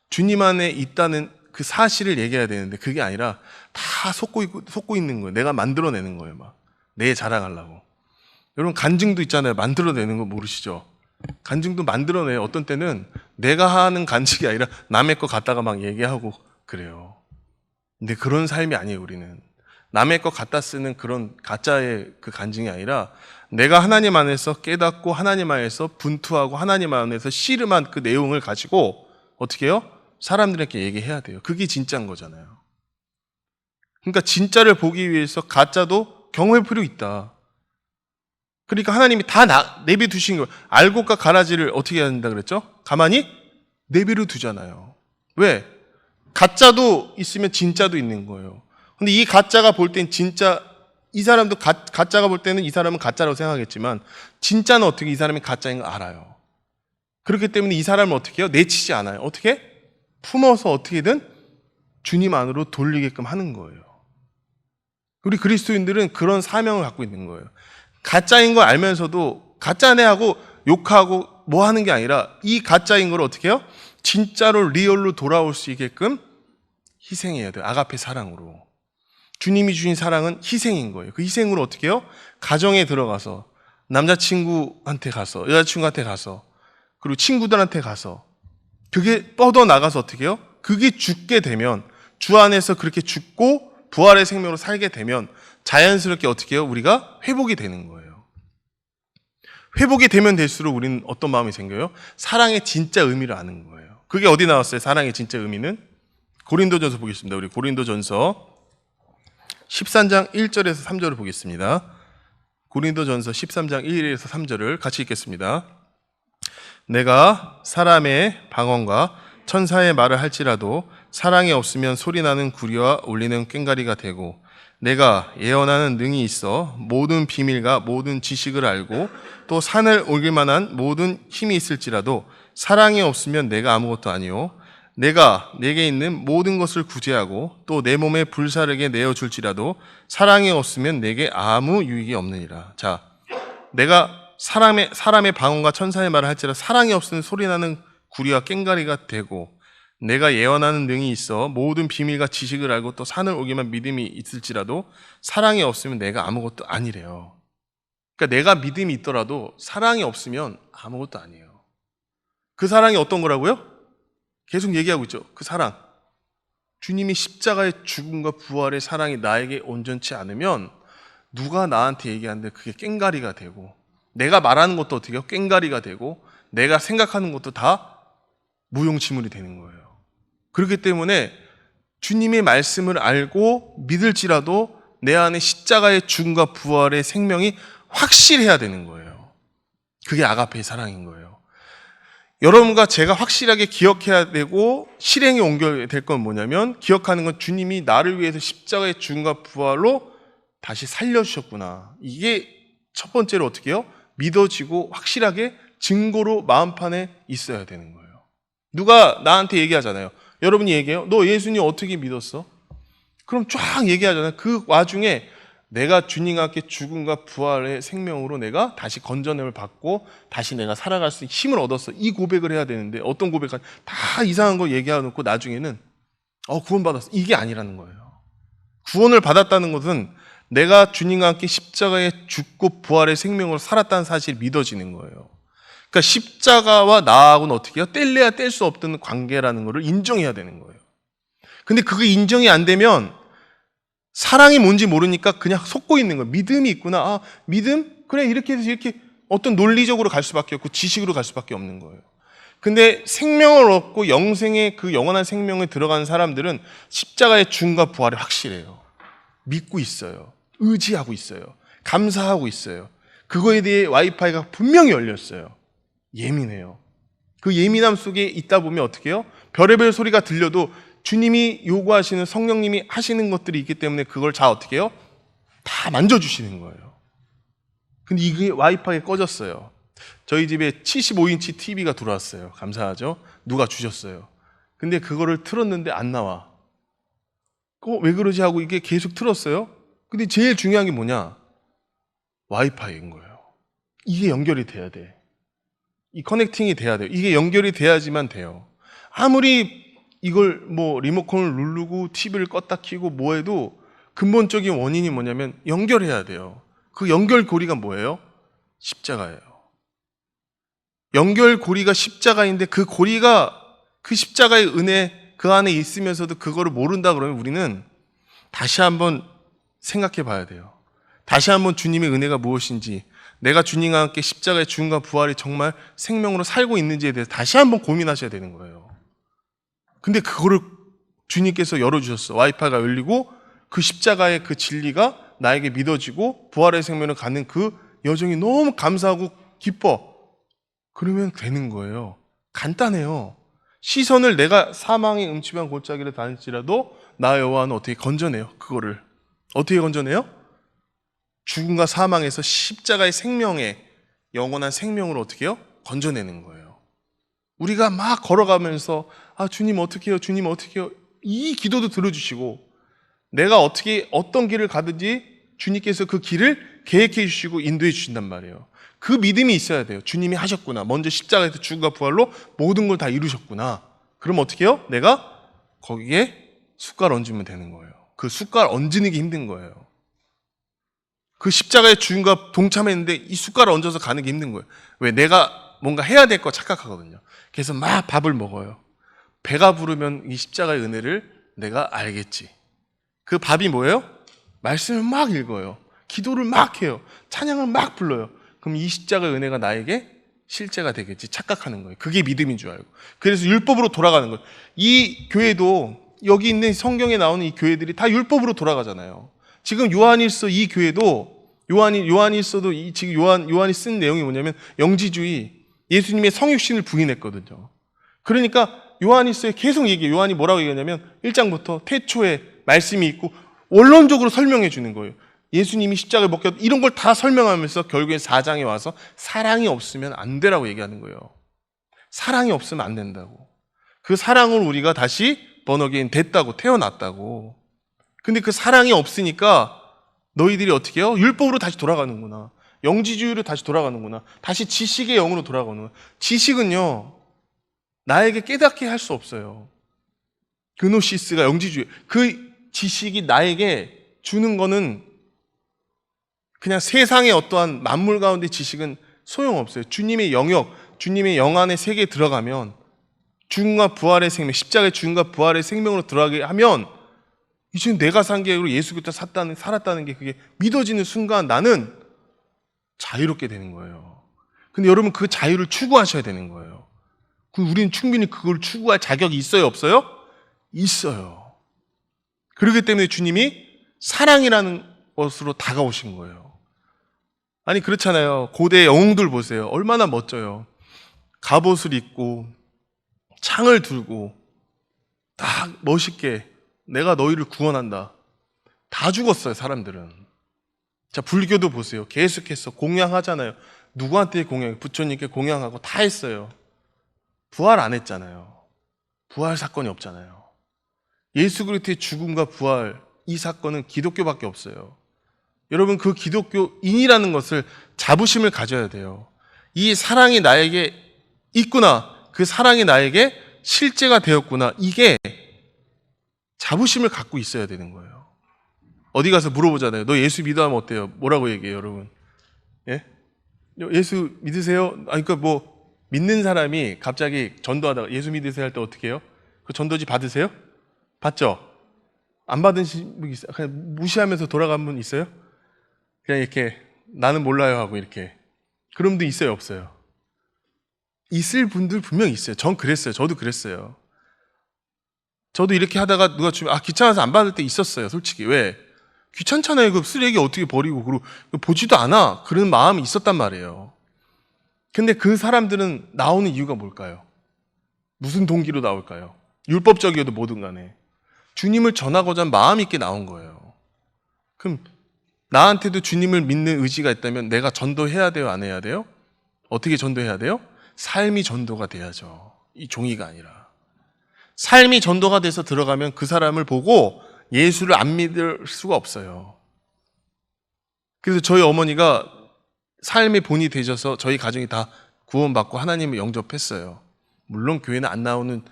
주님 안에 있다는 그 사실을 얘기해야 되는데 그게 아니라 다 속고 있는 거예요. 내가 만들어내는 거예요. 막 내 자랑하려고. 여러분 간증도 있잖아요. 만들어내는 거 모르시죠? 간증도 만들어내요. 어떤 때는 내가 하는 간증이 아니라 남의 거 갖다가 막 얘기하고 그래요. 근데 그런 삶이 아니에요. 우리는 남의 거 갖다 쓰는 그런 가짜의 그 간증이 아니라 내가 하나님 안에서 깨닫고 하나님 안에서 분투하고 하나님 안에서 씨름한 그 내용을 가지고 어떻게 해요? 사람들에게 얘기해야 돼요. 그게 진짜인 거잖아요. 그러니까 진짜를 보기 위해서 가짜도 경험할 필요 있다. 그러니까 하나님이 다 내비 두신 거예요. 알곡과 가라지를 어떻게 해야 된다 그랬죠? 가만히 내비로 두잖아요. 왜? 가짜도 있으면 진짜도 있는 거예요. 근데 이 가짜가 볼 땐 진짜, 이 사람도 가짜가 볼 때는 이 사람은 가짜라고 생각하겠지만 진짜는 어떻게 이 사람이 가짜인 걸 알아요. 그렇기 때문에 이 사람을 어떻게 해요? 내치지 않아요. 어떻게? 품어서 어떻게든 주님 안으로 돌리게끔 하는 거예요. 우리 그리스도인들은 그런 사명을 갖고 있는 거예요. 가짜인 걸 알면서도 가짜네 하고 욕하고 뭐 하는 게 아니라 이 가짜인 걸 어떻게 해요? 진짜로 리얼로 돌아올 수 있게끔 희생해야 돼요. 아가페 사랑으로. 주님이 주신 사랑은 희생인 거예요. 그 희생으로 어떻게 해요? 가정에 들어가서 남자친구한테 가서 여자친구한테 가서 그리고 친구들한테 가서 그게 뻗어나가서 어떻게 해요? 그게 죽게 되면 주 안에서 그렇게 죽고 부활의 생명으로 살게 되면 자연스럽게 어떻게 해요? 우리가 회복이 되는 거예요. 회복이 되면 될수록 우리는 어떤 마음이 생겨요? 사랑의 진짜 의미를 아는 거예요. 그게 어디 나왔어요? 사랑의 진짜 의미는? 고린도전서 보겠습니다. 우리 고린도전서 13장 1절에서 3절을 보겠습니다. 고린도전서 13장 1절에서 3절을 같이 읽겠습니다. 내가 사람의 방언과 천사의 말을 할지라도 사랑이 없으면 소리나는 구리와 울리는 꽹과리가 되고 내가 예언하는 능이 있어 모든 비밀과 모든 지식을 알고 또 산을 옮길 만한 모든 힘이 있을지라도 사랑이 없으면 내가 아무것도 아니요 내가 내게 있는 모든 것을 구제하고 또 내 몸에 불사르게 내어줄지라도 사랑이 없으면 내게 아무 유익이 없느니라. 자, 내가 사람의 방언과 천사의 말을 할지라도 사랑이 없으면 소리나는 구리와 꽹과리가 되고 내가 예언하는 능이 있어 모든 비밀과 지식을 알고 또 산을 오기만 믿음이 있을지라도 사랑이 없으면 내가 아무것도 아니래요. 그러니까 내가 믿음이 있더라도 사랑이 없으면 아무것도 아니에요. 그 사랑이 어떤 거라고요? 계속 얘기하고 있죠. 그 사랑. 주님이 십자가의 죽음과 부활의 사랑이 나에게 온전치 않으면 누가 나한테 얘기하는데 그게 꽹과리가 되고 내가 말하는 것도 어떻게 해요? 꽹과리가 되고 내가 생각하는 것도 다 무용지물이 되는 거예요. 그렇기 때문에 주님의 말씀을 알고 믿을지라도 내 안에 십자가의 죽음과 부활의 생명이 확실해야 되는 거예요. 그게 아가페의 사랑인 거예요. 여러분과 제가 확실하게 기억해야 되고 실행에 옮겨야 될 건 뭐냐면 기억하는 건 주님이 나를 위해서 십자가의 죽음과 부활로 다시 살려주셨구나. 이게 첫 번째로 어떻게 해요? 믿어지고 확실하게 증거로 마음판에 있어야 되는 거예요. 누가 나한테 얘기하잖아요. 여러분이 얘기해요. 너 예수님 어떻게 믿었어? 그럼 쫙 얘기하잖아요. 그 와중에 내가 주님과 함께 죽음과 부활의 생명으로 내가 다시 건져냄을 받고 다시 내가 살아갈 수 있는 힘을 얻었어. 이 고백을 해야 되는데 어떤 고백을 다 이상한 거 얘기해놓고 나중에는 구원받았어. 이게 아니라는 거예요. 구원을 받았다는 것은 내가 주님과 함께 십자가에 죽고 부활의 생명으로 살았다는 사실이 믿어지는 거예요. 그러니까 십자가와 나하고는 어떻게 해요? 뗄래야 뗄 수 없던 관계라는 것을 인정해야 되는 거예요. 근데 그게 인정이 안 되면 사랑이 뭔지 모르니까 그냥 속고 있는 거예요. 믿음이 있구나. 믿음? 그래, 이렇게 해서 이렇게 어떤 논리적으로 갈 수밖에 없고 지식으로 갈 수밖에 없는 거예요. 근데 생명을 얻고 영생의 그 영원한 생명에 들어가는 사람들은 십자가의 죽음과 부활이 확실해요. 믿고 있어요. 의지하고 있어요. 감사하고 있어요. 그거에 대해 와이파이가 분명히 열렸어요. 예민해요. 그 예민함 속에 있다 보면 어떻게 해요? 별의별 소리가 들려도 주님이 요구하시는, 성령님이 하시는 것들이 있기 때문에 그걸 다 어떻게 해요? 다 만져주시는 거예요. 근데 이게 와이파이가 꺼졌어요. 저희 집에 75인치 TV가 들어왔어요. 감사하죠? 누가 주셨어요. 근데 그거를 틀었는데 안 나와. 왜 그러지 하고 이게 계속 틀었어요. 근데 제일 중요한 게 뭐냐? 와이파이인 거예요. 이게 연결이 돼야 돼. 이 커넥팅이 돼야 돼요. 이게 연결이 돼야지만 돼요. 아무리 이걸 리모컨을 누르고 TV를 껐다 켜고 뭐 해도 근본적인 원인이 뭐냐면 연결해야 돼요. 그 연결고리가 뭐예요? 십자가예요. 연결고리가 십자가인데 그 고리가 그 십자가의 은혜 그 안에 있으면서도 그거를 모른다 그러면 우리는 다시 한번 생각해 봐야 돼요. 다시 한번 주님의 은혜가 무엇인지, 내가 주님과 함께 십자가의 죽음과 부활이 정말 생명으로 살고 있는지에 대해서 다시 한번 고민하셔야 되는 거예요. 근데 그거를 주님께서 열어주셨어. 와이파이가 열리고 그 십자가의 그 진리가 나에게 믿어지고 부활의 생명을 갖는 그 여정이 너무 감사하고 기뻐. 그러면 되는 거예요. 간단해요. 시선을 내가 사망의 음침한 골짜기를 다닐지라도 나 여호와는 어떻게 건져내요? 그거를 어떻게 건져내요? 죽음과 사망에서 십자가의 생명에 영원한 생명으로 어떻게 해요? 건져내는 거예요. 우리가 막 걸어가면서 주님 어떻게 해요? 주님 어떻게 해요? 이 기도도 들어주시고 내가 어떤 길을 가든지 주님께서 그 길을 계획해 주시고 인도해 주신단 말이에요. 그 믿음이 있어야 돼요. 주님이 하셨구나. 먼저 십자가에서 죽음과 부활로 모든 걸 다 이루셨구나. 그럼 어떻게 해요? 내가 거기에 숟갈 얹으면 되는 거예요. 그 숟갈 얹는 게 힘든 거예요. 그 십자가의 죽음과 동참했는데 이 숟갈을 얹어서 가는 게 힘든 거예요. 왜? 내가 뭔가 해야 될 거 착각하거든요. 그래서 막 밥을 먹어요. 배가 부르면 이 십자가의 은혜를 내가 알겠지. 그 밥이 뭐예요? 말씀을 막 읽어요. 기도를 막 해요. 찬양을 막 불러요. 그럼 이 십자가의 은혜가 나에게 실제가 되겠지 착각하는 거예요. 그게 믿음인 줄 알고. 그래서 율법으로 돌아가는 거예요. 이 교회도 여기 있는 성경에 나오는 이 교회들이 다 율법으로 돌아가잖아요. 지금 요한일서 이 교회도 요한일서도 지금 요한이 쓴 내용이 뭐냐면 영지주의, 예수님의 성육신을 부인했거든요. 그러니까 요한일서에 계속 얘기해요. 요한이 뭐라고 얘기하냐면 1장부터 태초에 말씀이 있고 원론적으로 설명해 주는 거예요. 예수님이 십자가를 못 겼다 이런 걸 다 설명하면서 결국엔 4장에 와서 사랑이 없으면 안 되라고 얘기하는 거예요. 사랑이 없으면 안 된다고. 그 사랑을 우리가 다시 번어게인 됐다고, 태어났다고. 근데 그 사랑이 없으니까 너희들이 어떻게 해요? 율법으로 다시 돌아가는구나. 영지주의로 다시 돌아가는구나. 다시 지식의 영으로 돌아가는구나. 지식은요, 나에게 깨닫게 할 수 없어요. 그노시스가 영지주의. 그 지식이 나에게 주는 거는 그냥 세상의 어떠한 만물 가운데 지식은 소용없어요. 주님의 영역, 주님의 영안의 세계에 들어가면 죽음과 부활의 생명, 십자가의 죽음과 부활의 생명으로 들어가게 하면 이제 내가 산 게 예수 그리스도 살았다는 게 그게 믿어지는 순간 나는 자유롭게 되는 거예요. 근데 여러분 그 자유를 추구하셔야 되는 거예요. 우리는 충분히 그걸 추구할 자격이 있어요, 없어요? 있어요. 그렇기 때문에 주님이 사랑이라는 것으로 다가오신 거예요. 아니 그렇잖아요. 고대 영웅들 보세요. 얼마나 멋져요. 갑옷을 입고 창을 들고 딱 멋있게 내가 너희를 구원한다. 다 죽었어요, 사람들은. 자, 불교도 보세요. 계속해서 공양하잖아요. 누구한테 공양? 부처님께 공양하고 다 했어요. 부활 안 했잖아요. 부활 사건이 없잖아요. 예수 그리스도의 죽음과 부활, 이 사건은 기독교밖에 없어요. 여러분, 그 기독교인이라는 것을 자부심을 가져야 돼요. 이 사랑이 나에게 있구나. 그 사랑이 나에게 실제가 되었구나. 이게 자부심을 갖고 있어야 되는 거예요. 어디 가서 물어보잖아요. 너 예수 믿어 하면 어때요? 뭐라고 얘기해요, 여러분? 예? 예수 믿으세요? 그러니까 뭐 믿는 사람이 갑자기 전도하다가 예수 믿으세요 할 때 어떻게 해요? 그 전도지 받으세요? 받죠? 안 받으신 분 있어요? 그냥 무시하면서 돌아간 분 있어요? 그냥 이렇게 나는 몰라요 하고 이렇게. 그런 분도 있어요, 없어요? 있을 분들 분명히 있어요. 전 그랬어요. 저도 그랬어요. 저도 이렇게 하다가 누가 주면 귀찮아서 안 받을 때 있었어요. 솔직히. 왜? 귀찮잖아요. 그 쓰레기 어떻게 버리고 그리고 보지도 않아. 그런 마음이 있었단 말이에요. 근데 그 사람들은 나오는 이유가 뭘까요? 무슨 동기로 나올까요? 율법적이어도 뭐든 간에 주님을 전하고자 마음 있게 나온 거예요. 그럼 나한테도 주님을 믿는 의지가 있다면 내가 전도해야 돼요? 안 해야 돼요? 어떻게 전도해야 돼요? 삶이 전도가 돼야죠. 이 종이가 아니라. 삶이 전도가 돼서 들어가면 그 사람을 보고 예수를 안 믿을 수가 없어요. 그래서 저희 어머니가 삶의 본이 되셔서 저희 가정이 다 구원받고 하나님을 영접했어요. 물론 교회는 안 나오는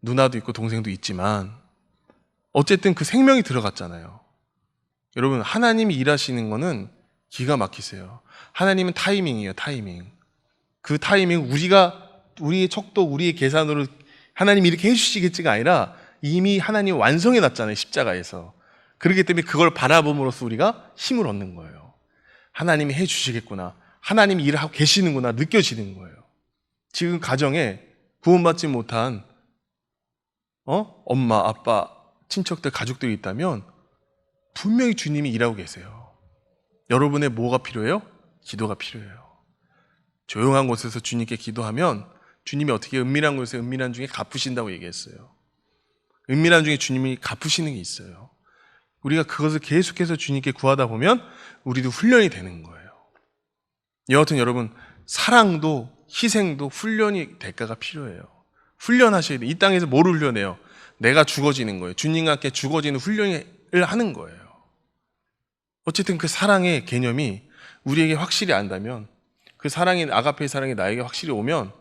누나도 있고 동생도 있지만 어쨌든 그 생명이 들어갔잖아요. 여러분, 하나님이 일하시는 거는 기가 막히세요. 하나님은 타이밍이에요, 타이밍. 그 타이밍, 우리의 척도, 우리의 계산으로 하나님이 이렇게 해주시겠지가 아니라 이미 하나님 완성해 놨잖아요, 십자가에서. 그렇기 때문에 그걸 바라봄으로써 우리가 힘을 얻는 거예요. 하나님이 해주시겠구나. 하나님이 일을 하고 계시는구나 느껴지는 거예요. 지금 가정에 구원받지 못한 엄마, 아빠, 친척들, 가족들이 있다면 분명히 주님이 일하고 계세요. 여러분의 뭐가 필요해요? 기도가 필요해요. 조용한 곳에서 주님께 기도하면 주님이 어떻게 은밀한 곳에 은밀한 중에 갚으신다고 얘기했어요. 은밀한 중에 주님이 갚으시는 게 있어요. 우리가 그것을 계속해서 주님께 구하다 보면 우리도 훈련이 되는 거예요. 여하튼 여러분, 사랑도 희생도 훈련이 대가가 필요해요. 훈련하셔야 돼요. 이 땅에서 뭘 훈련해요? 내가 죽어지는 거예요. 주님과 함께 죽어지는 훈련을 하는 거예요. 어쨌든 그 사랑의 개념이 우리에게 확실히 안다면, 그 사랑이, 아가페의 사랑이 나에게 확실히 오면,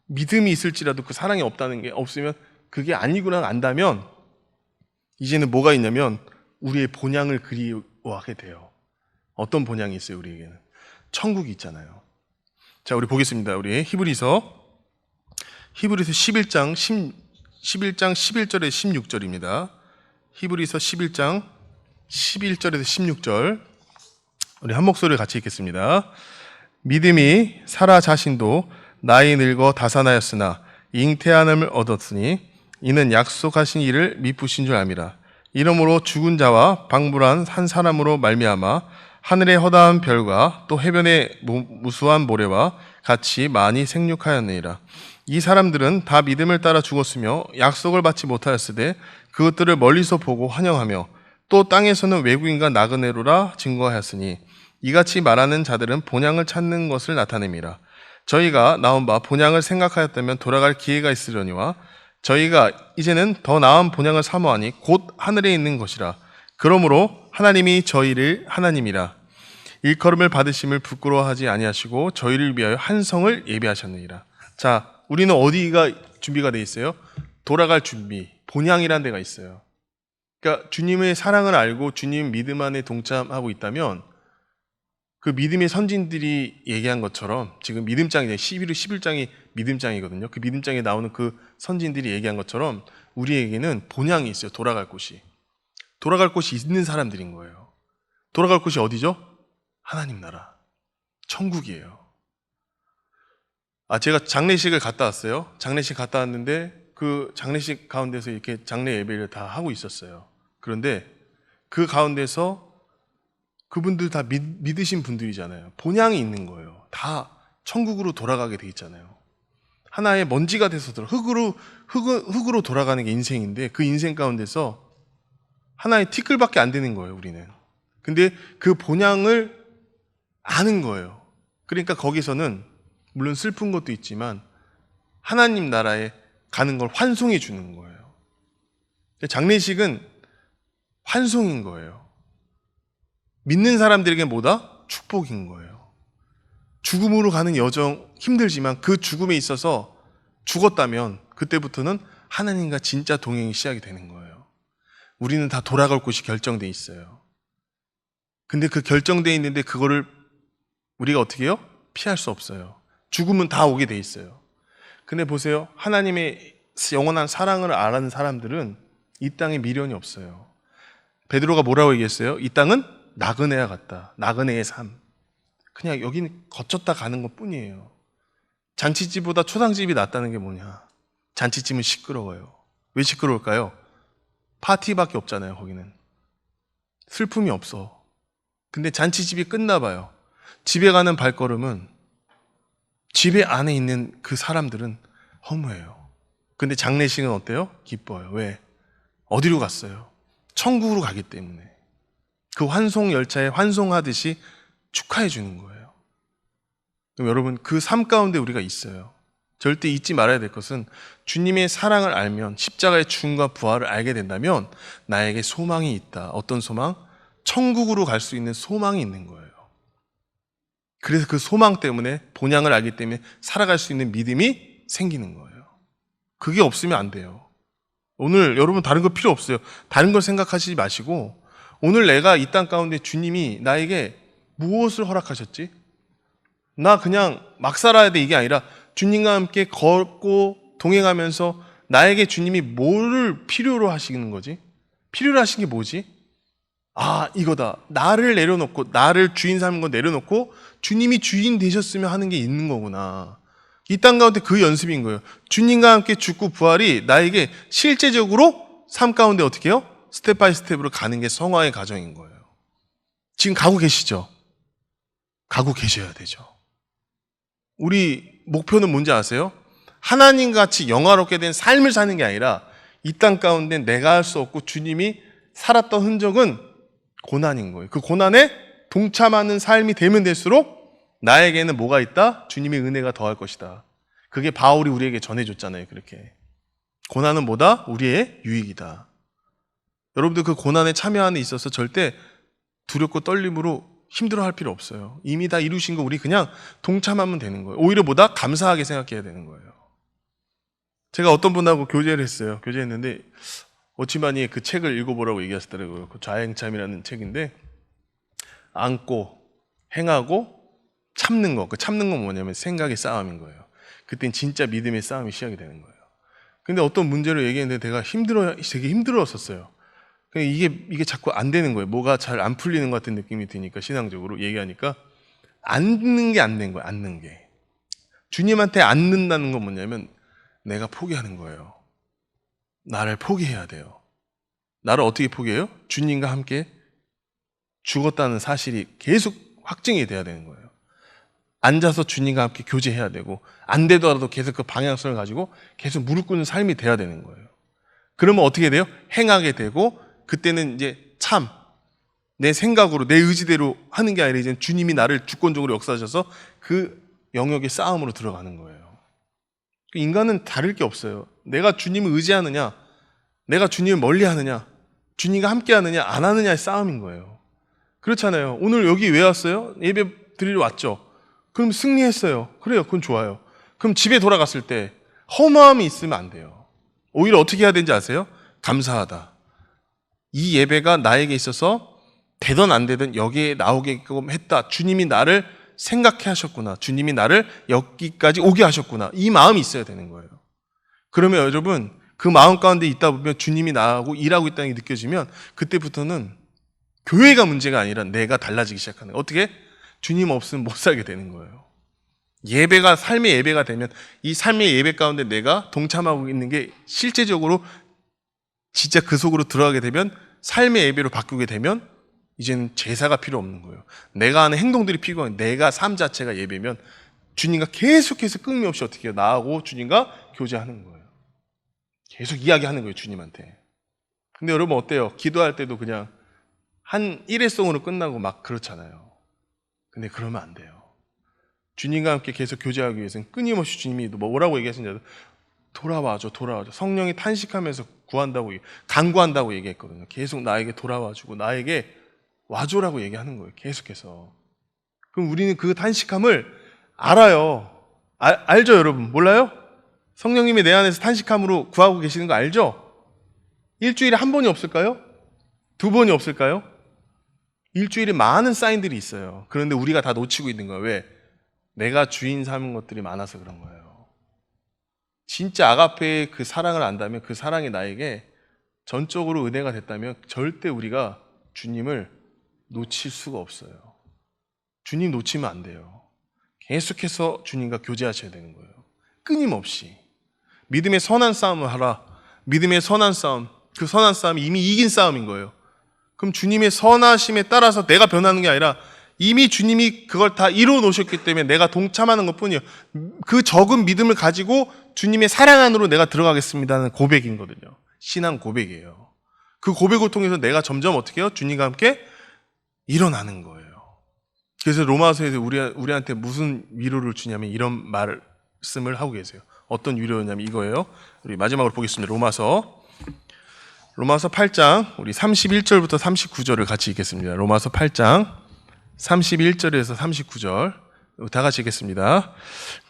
믿음이 있을지라도 그 사랑이 없다는 게 없으면 그게 아니구나 안다면, 이제는 뭐가 있냐면 우리의 본향을 그리워하게 돼요. 어떤 본향이 있어요, 우리에게는? 천국이 있잖아요. 자, 우리 보겠습니다. 우리 히브리서 11장 11절에서 16절입니다. 히브리서 11장 11절에서 16절. 우리 한 목소리를 같이 읽겠습니다. 믿음이 사라 자신도 나이 늙어 다산하였으나 잉태함을 얻었으니 이는 약속하신 이를 미쁘신 줄 압니다. 이러므로 죽은 자와 방불한 한 사람으로 말미암아 하늘의 허다한 별과 또 해변의 무수한 모래와 같이 많이 생육하였느니라. 이 사람들은 다 믿음을 따라 죽었으며 약속을 받지 못하였으되 그것들을 멀리서 보고 환영하며 또 땅에서는 외국인과 나그네로라 증거하였으니 이같이 말하는 자들은 본향을 찾는 것을 나타냅니다. 저희가 나온 바 본향을 생각하였다면 돌아갈 기회가 있으려니와 저희가 이제는 더 나은 본향을 사모하니 곧 하늘에 있는 것이라. 그러므로 하나님이 저희를 하나님이라 일컬음을 받으심을 부끄러워하지 아니하시고 저희를 위하여 한 성을 예비하셨느니라. 자, 우리는 어디가 준비가 돼 있어요? 돌아갈 준비, 본향이라는 데가 있어요. 그러니까 주님의 사랑을 알고 주님 믿음 안에 동참하고 있다면 그 믿음의 선진들이 얘기한 것처럼, 지금 믿음장이잖아요. 11장이 믿음장이거든요. 그 믿음장에 나오는 그 선진들이 얘기한 것처럼 우리에게는 본향이 있어요. 돌아갈 곳이. 돌아갈 곳이 있는 사람들인 거예요. 돌아갈 곳이 어디죠? 하나님 나라. 천국이에요. 제가 장례식을 갔다 왔어요. 장례식 갔다 왔는데 그 장례식 가운데서 이렇게 장례 예배를 다 하고 있었어요. 그런데 그 가운데서 그분들 다 믿으신 분들이잖아요. 본향이 있는 거예요. 다 천국으로 돌아가게 돼 있잖아요. 하나의 먼지가 돼서 흙으로 돌아가는 게 인생인데 그 인생 가운데서 하나의 티끌밖에 안 되는 거예요, 우리는. 근데 그 본향을 아는 거예요. 그러니까 거기서는 물론 슬픈 것도 있지만 하나님 나라에 가는 걸 환송해 주는 거예요. 장례식은 환송인 거예요. 믿는 사람들에게 뭐다? 축복인 거예요. 죽음으로 가는 여정 힘들지만 그 죽음에 있어서 죽었다면 그때부터는 하나님과 진짜 동행이 시작이 되는 거예요. 우리는 다 돌아갈 곳이 결정돼 있어요. 근데 그 결정돼 있는데 그거를 우리가 어떻게 해요? 피할 수 없어요. 죽음은 다 오게 돼 있어요. 근데 보세요. 하나님의 영원한 사랑을 아는 사람들은 이 땅에 미련이 없어요. 베드로가 뭐라고 얘기했어요? 이 땅은 나그네와 같다. 나그네의 삶. 그냥 여기는 거쳤다 가는 것 뿐이에요. 잔치집보다 초상집이 낫다는 게 뭐냐? 잔치집은 시끄러워요. 왜 시끄러울까요? 파티밖에 없잖아요, 거기는. 슬픔이 없어. 근데 잔치집이 끝나봐요. 집에 가는 발걸음은 집에 안에 있는 그 사람들은 허무해요. 근데 장례식은 어때요? 기뻐요. 왜? 어디로 갔어요? 천국으로 가기 때문에. 그 환송 열차에 환송하듯이 축하해 주는 거예요. 그럼 여러분, 그 삶 가운데 우리가 있어요. 절대 잊지 말아야 될 것은 주님의 사랑을 알면, 십자가의 죽음과 부활을 알게 된다면 나에게 소망이 있다. 어떤 소망? 천국으로 갈 수 있는 소망이 있는 거예요. 그래서 그 소망 때문에, 본향을 알기 때문에 살아갈 수 있는 믿음이 생기는 거예요. 그게 없으면 안 돼요. 오늘 여러분 다른 거 필요 없어요. 다른 걸 생각하시지 마시고, 오늘 내가 이 땅 가운데 주님이 나에게 무엇을 허락하셨지? 나 그냥 막 살아야 돼, 이게 아니라 주님과 함께 걷고 동행하면서 나에게 주님이 뭐를 필요로 하시는 거지? 필요로 하신 게 뭐지? 아, 이거다. 나를 내려놓고, 나를 주인 삼는 거 내려놓고 주님이 주인 되셨으면 하는 게 있는 거구나. 이 땅 가운데 그 연습인 거예요. 주님과 함께 죽고 부활이 나에게 실제적으로 삶 가운데 어떻게 해요? 스텝 바이 스텝으로 가는 게 성화의 과정인 거예요. 지금 가고 계시죠? 가고 계셔야 되죠. 우리 목표는 뭔지 아세요? 하나님 같이 영화롭게 된 삶을 사는 게 아니라 이 땅 가운데 내가 할 수 없고 주님이 살았던 흔적은 고난인 거예요. 그 고난에 동참하는 삶이 되면 될수록 나에게는 뭐가 있다? 주님의 은혜가 더할 것이다. 그게 바울이 우리에게 전해줬잖아요. 그렇게. 고난은 뭐다? 우리의 유익이다. 여러분들 그 고난에 참여하는 데 있어서 절대 두렵고 떨림으로 힘들어할 필요 없어요. 이미 다 이루신 거 우리 그냥 동참하면 되는 거예요. 오히려 뭐다? 감사하게 생각해야 되는 거예요. 제가 어떤 분하고 교제를 했어요. 교제했는데 오치마니의 그 책을 읽어보라고 얘기하시더라고요. 그 좌행참이라는 책인데, 안고 행하고 참는 거. 그 참는 건 뭐냐면 생각의 싸움인 거예요. 그땐 진짜 믿음의 싸움이 시작이 되는 거예요. 근데 어떤 문제를 얘기했는데 내가 되게 힘들었었어요. 이게 자꾸 안 되는 거예요. 뭐가 잘 안 풀리는 것 같은 느낌이 드니까, 신앙적으로 얘기하니까 앉는 게 안 된 거예요. 앉는 게. 주님한테 앉는다는 건 뭐냐면 내가 포기하는 거예요. 나를 포기해야 돼요. 나를 어떻게 포기해요? 주님과 함께 죽었다는 사실이 계속 확증이 돼야 되는 거예요. 앉아서 주님과 함께 교제해야 되고, 안 되더라도 계속 그 방향성을 가지고 계속 무릎 꿇는 삶이 돼야 되는 거예요. 그러면 어떻게 돼요? 행하게 되고, 그때는 이제 참, 내 생각으로, 내 의지대로 하는 게 아니라 이제 주님이 나를 주권적으로 역사하셔서 그 영역의 싸움으로 들어가는 거예요. 인간은 다를 게 없어요. 내가 주님을 의지하느냐, 내가 주님을 멀리 하느냐, 주님과 함께 하느냐, 안 하느냐의 싸움인 거예요. 그렇잖아요. 오늘 여기 왜 왔어요? 예배 드리러 왔죠. 그럼 승리했어요. 그래요. 그건 좋아요. 그럼 집에 돌아갔을 때 허무함이 있으면 안 돼요. 오히려 어떻게 해야 되는지 아세요? 감사하다. 이 예배가 나에게 있어서 되든 안 되든 여기에 나오게끔 했다. 주님이 나를 생각해 하셨구나. 주님이 나를 여기까지 오게 하셨구나. 이 마음이 있어야 되는 거예요. 그러면 여러분, 그 마음 가운데 있다 보면 주님이 나하고 일하고 있다는 게 느껴지면 그때부터는 교회가 문제가 아니라 내가 달라지기 시작하는 거예요. 어떻게? 주님 없으면 못 살게 되는 거예요. 예배가 삶의 예배가 되면 이 삶의 예배 가운데 내가 동참하고 있는 게 실제적으로 진짜 그 속으로 들어가게 되면, 삶의 예배로 바꾸게 되면 이제는 제사가 필요 없는 거예요. 내가 하는 행동들이 필요한, 내가 삶 자체가 예배면 주님과 계속해서 끊임없이 어떻게 해요? 나하고 주님과 교제하는 거예요. 계속 이야기하는 거예요, 주님한테. 근데 여러분 어때요? 기도할 때도 그냥 한 일회성으로 끝나고 막 그렇잖아요. 근데 그러면 안 돼요. 주님과 함께 계속 교제하기 위해서는 끊임없이 주님이 뭐라고 얘기하시는지 돌아와줘, 돌아와줘. 성령이 탄식하면서 구한다고, 간구한다고 얘기했거든요. 계속 나에게 돌아와주고 나에게 와줘라고 얘기하는 거예요. 계속해서. 그럼 우리는 그 탄식함을 알아요. 알죠, 여러분? 몰라요? 성령님이 내 안에서 탄식함으로 구하고 계시는 거 알죠? 일주일에 한 번이 없을까요? 두 번이 없을까요? 일주일에 많은 사인들이 있어요. 그런데 우리가 다 놓치고 있는 거예요. 왜? 내가 주인 삼은 것들이 많아서 그런 거예요. 진짜 아가페의 그 사랑을 안다면, 그 사랑이 나에게 전적으로 은혜가 됐다면 절대 우리가 주님을 놓칠 수가 없어요. 주님 놓치면 안 돼요. 계속해서 주님과 교제하셔야 되는 거예요. 끊임없이. 믿음의 선한 싸움을 하라. 믿음의 선한 싸움. 그 선한 싸움이 이미 이긴 싸움인 거예요. 그럼 주님의 선하심에 따라서 내가 변하는 게 아니라 이미 주님이 그걸 다 이루어 놓으셨기 때문에 내가 동참하는 것 뿐이에요. 그 적은 믿음을 가지고 주님의 사랑 안으로 내가 들어가겠습니다는 고백인 거거든요. 신앙 고백이에요. 그 고백을 통해서 내가 점점 어떻게 해요? 주님과 함께 일어나는 거예요. 그래서 로마서에서 우리한테 무슨 위로를 주냐면 이런 말씀을 하고 계세요. 어떤 위로냐면 이거예요. 우리 마지막으로 보겠습니다. 로마서 8장 우리 31절부터 39절을 같이 읽겠습니다. 로마서 8장 31절에서 39절 다 같이 읽겠습니다.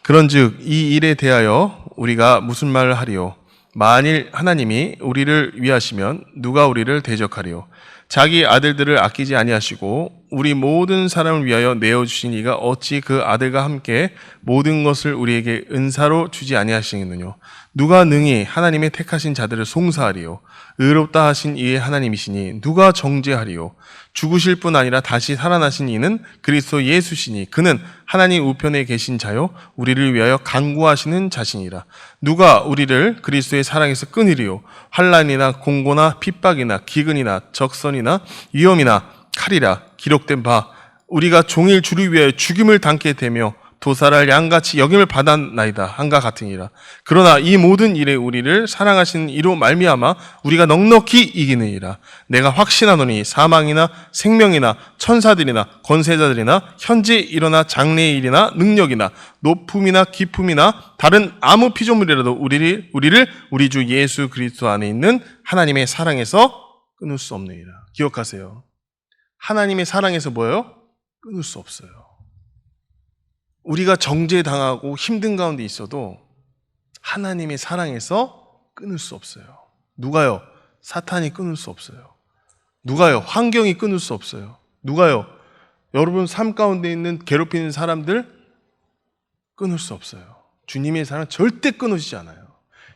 그런즉 이 일에 대하여 우리가 무슨 말을 하리요? 만일 하나님이 우리를 위하시면 누가 우리를 대적하리요? 자기 아들들을 아끼지 아니하시고 우리 모든 사람을 위하여 내어주신 이가 어찌 그 아들과 함께 모든 것을 우리에게 은사로 주지 아니하시겠느냐? 누가 능히 하나님의 택하신 자들을 송사하리요? 의롭다 하신 이의 하나님이시니 누가 정죄하리요? 죽으실 뿐 아니라 다시 살아나신 이는 그리스도 예수시니 그는 하나님 우편에 계신 자요 우리를 위하여 간구하시는 자신이라. 누가 우리를 그리스도의 사랑에서 끊으리요? 환난이나 공고나 핍박이나 기근이나 적선이나 위험이나 칼이라. 기록된 바 우리가 종일 주를 위하여 죽임을 당케 되며 도살할 양같이 여김을 받았나이다 한과 같으니라. 그러나 이 모든 일에 우리를 사랑하시는 이로 말미암아 우리가 넉넉히 이기느니라. 내가 확신하노니 사망이나 생명이나 천사들이나 권세자들이나 현재 일어나 장래의 일이나 능력이나 높음이나 깊음이나 다른 아무 피조물이라도 우리를 우리 주 예수 그리스도 안에 있는 하나님의 사랑에서 끊을 수 없느니라. 기억하세요. 하나님의 사랑에서 뭐예요? 끊을 수 없어요. 우리가 정죄당하고 힘든 가운데 있어도 하나님의 사랑에서 끊을 수 없어요. 누가요? 사탄이 끊을 수 없어요. 누가요? 환경이 끊을 수 없어요. 누가요? 여러분 삶 가운데 있는 괴롭히는 사람들 끊을 수 없어요. 주님의 사랑 절대 끊어지지 않아요.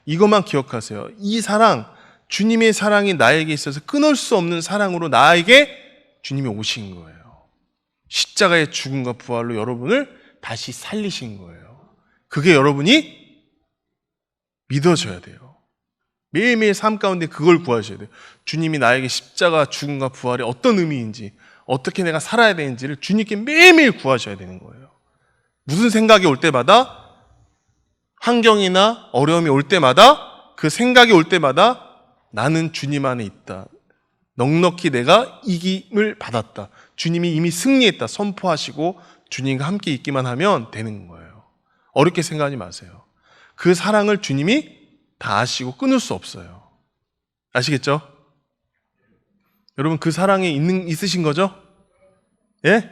이것만 기억하세요. 이 사랑, 주님의 사랑이 나에게 있어서 끊을 수 없는 사랑으로 나에게 주님이 오신 거예요. 십자가의 죽음과 부활로 여러분을 다시 살리신 거예요. 그게 여러분이 믿어져야 돼요. 매일매일 삶 가운데 그걸 구하셔야 돼요. 주님이 나에게 십자가 죽음과 부활이 어떤 의미인지, 어떻게 내가 살아야 되는지를 주님께 매일매일 구하셔야 되는 거예요. 무슨 생각이 올 때마다, 환경이나 어려움이 올 때마다, 그 생각이 올 때마다 나는 주님 안에 있다. 넉넉히 내가 이김을 받았다. 주님이 이미 승리했다. 선포하시고 주님과 함께 있기만 하면 되는 거예요. 어렵게 생각하지 마세요. 그 사랑을 주님이 다 아시고 끊을 수 없어요. 아시겠죠? 여러분 그 사랑이 있으신 거죠? 예?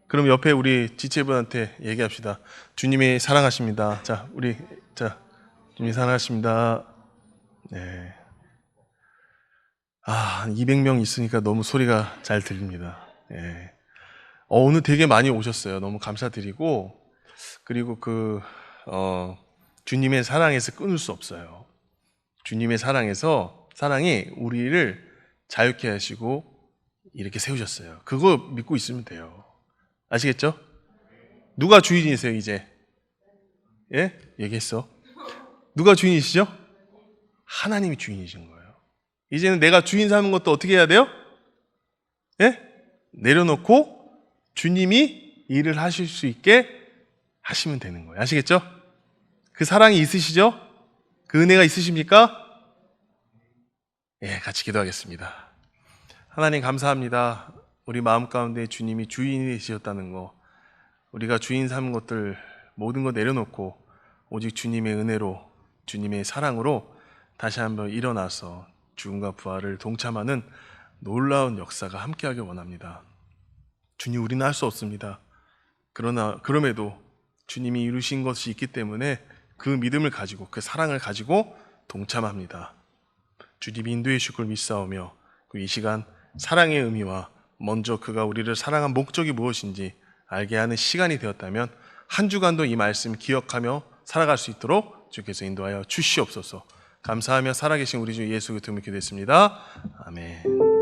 그럼 옆에 우리 지체분한테 얘기합시다. 주님이 사랑하십니다. 주님이 사랑하십니다. 네. 200명 있으니까 너무 소리가 잘 들립니다. 예. 오늘 되게 많이 오셨어요. 너무 감사드리고, 그리고 주님의 사랑에서 끊을 수 없어요. 주님의 사랑이 우리를 자유케 하시고 이렇게 세우셨어요. 그거 믿고 있으면 돼요. 아시겠죠? 누가 주인이세요, 이제? 예? 얘기했어. 누가 주인이시죠? 하나님이 주인이신 거예요. 이제는 내가 주인 삼는 것도 어떻게 해야 돼요? 예? 내려놓고 주님이 일을 하실 수 있게 하시면 되는 거예요. 아시겠죠? 그 사랑이 있으시죠? 그 은혜가 있으십니까? 예, 같이 기도하겠습니다. 하나님 감사합니다. 우리 마음 가운데 주님이 주인이 되셨다는 거, 우리가 주인 삼은 것들 모든 거 내려놓고 오직 주님의 은혜로 주님의 사랑으로 다시 한번 일어나서 죽음과 부활을 동참하는 놀라운 역사가 함께하길 원합니다. 주님, 우리는 할 수 없습니다. 그럼에도 주님이 이루신 것이 있기 때문에 그 믿음을 가지고, 그 사랑을 가지고 동참합니다. 주님이 인도해 주실 걸 믿사오며 이 시간 사랑의 의미와 먼저 그가 우리를 사랑한 목적이 무엇인지 알게 하는 시간이 되었다면 한 주간도 이 말씀 기억하며 살아갈 수 있도록 주께서 인도하여 주시옵소서. 감사하며 살아계신 우리 주 예수 그리스도 믿게 됐습니다. 아멘.